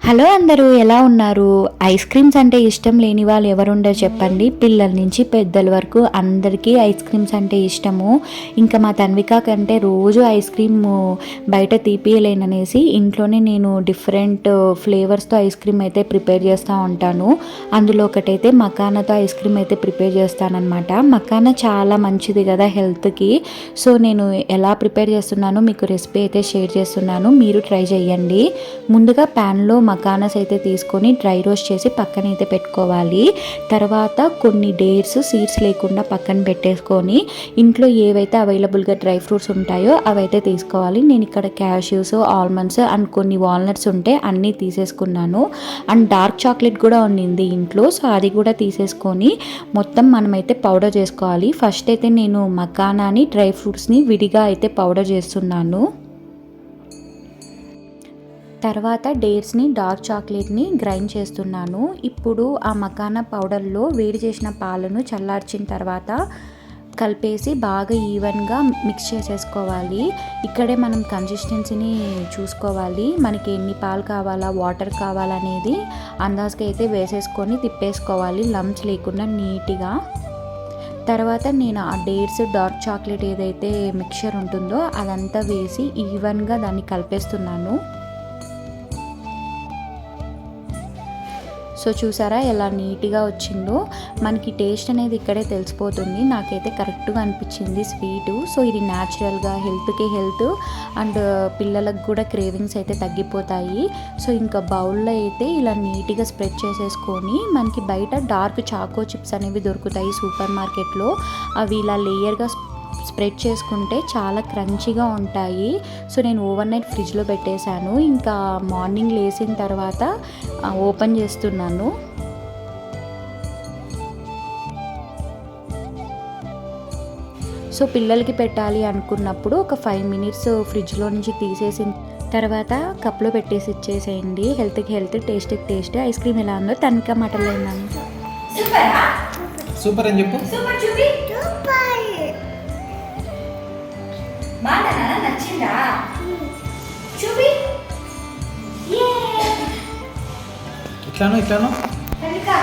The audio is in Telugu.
హలో అందరూ ఎలా ఉన్నారు? ఐస్ క్రీమ్స్ అంటే ఇష్టం లేని వాళ్ళు ఎవరుండరు చెప్పండి. పిల్లల నుంచి పెద్దల వరకు అందరికీ ఐస్ క్రీమ్స్ అంటే ఇష్టము. ఇంకా మా తన్విక కంటే రోజు ఐస్ క్రీమ్ బయట తీపియలేననేసి ఇంట్లోనే నేను డిఫరెంట్ ఫ్లేవర్స్తో ఐస్ క్రీమ్ అయితే ప్రిపేర్ చేస్తూ ఉంటాను. అందులో ఒకటైతే మకానాతో ఐస్ క్రీమ్ అయితే ప్రిపేర్ చేస్తానన్నమాట. మకానా చాలా మంచిది కదా హెల్త్కి. సో నేను ఎలా ప్రిపేర్ చేస్తున్నానో మీకు రెసిపీ అయితే షేర్ చేస్తున్నాను, మీరు ట్రై చేయండి. ముందుగా ప్యాన్లో మకానాస్ అయితే తీసుకొని డ్రై రోస్ట్ చేసి పక్కన అయితే పెట్టుకోవాలి. తర్వాత కొన్ని డేట్స్ సీడ్స్ లేకుండా పక్కన పెట్టేసుకొని ఇంట్లో ఏవైతే అవైలబుల్గా డ్రై ఫ్రూట్స్ ఉంటాయో అవైతే తీసుకోవాలి. నేను ఇక్కడ క్యాష్యూస్, ఆల్మండ్స్ అండ్ కొన్ని వాల్నట్స్ ఉంటే అన్నీ తీసేసుకున్నాను. అండ్ డార్క్ చాక్లెట్ కూడా ఉండింది ఇంట్లో, సో అది కూడా తీసేసుకొని మొత్తం మనమైతే పౌడర్ చేసుకోవాలి. ఫస్ట్ అయితే నేను మకానాని, డ్రై ఫ్రూట్స్ని విడిగా అయితే పౌడర్ చేస్తున్నాను. తర్వాత డేట్స్ని, డార్క్ చాక్లెట్ని గ్రైండ్ చేస్తున్నాను. ఇప్పుడు ఆ మకానా పౌడర్లో వేడి చేసిన పాలను చల్లార్చిన తర్వాత కలిపేసి బాగా ఈవెన్గా మిక్స్ చేసేసుకోవాలి. ఇక్కడే మనం కన్సిస్టెన్సీని చూసుకోవాలి. మనకి ఎన్ని పాలు కావాలా, వాటర్ కావాలనేది అందాజుగా అయితే వేసేసుకొని తిప్పేసుకోవాలి, లంప్స్ లేకుండా నీట్గా. తర్వాత నేను ఆ డేట్స్, డార్క్ చాక్లెట్ ఏదైతే మిక్చర్ ఉంటుందో అదంతా వేసి ఈవెన్గా దాన్ని కలిపేస్తున్నాను. సో చూసారా ఎలా నీట్గా వచ్చిందో. మనకి టేస్ట్ అనేది ఇక్కడే తెలిసిపోతుంది. నాకైతే కరెక్ట్గా అనిపించింది స్వీటు. సో ఇది న్యాచురల్గా హెల్త్కి హెల్త్ అండ్ పిల్లలకు కూడా క్రేవింగ్స్ అయితే తగ్గిపోతాయి. సో ఇంకా బౌల్లో అయితే ఇలా నీట్గా స్ప్రెడ్ చేసేసుకొని, మనకి బయట డార్క్ చాకో చిప్స్ అనేవి దొరుకుతాయి సూపర్ మార్కెట్లో. అవి ఇలా లేయర్గా స్ప్రెడ్ చేసుకుంటే చాలా క్రంచీగా ఉంటాయి. సో నేను ఓవర్ నైట్ ఫ్రిడ్జ్లో పెట్టేశాను. ఇంకా మార్నింగ్ లేచిన తర్వాత ఓపెన్ చేస్తున్నాను. సో పిల్లలకి పెట్టాలి అనుకున్నప్పుడు ఒక 5 మినిట్స్ ఫ్రిడ్జ్లో నుంచి తీసేసిన తర్వాత కప్లో పెట్టేసి ఇచ్చేసేయండి. హెల్త్కి హెల్త్, టేస్ట్కి టేస్ట్. ఐస్ క్రీమ్ ఎలా ఉందో తనక మాటలు విన్నాను. సూపర్ అని చెప్పు. నచ్చిందా? చూపి. ఇట్లాను తనికా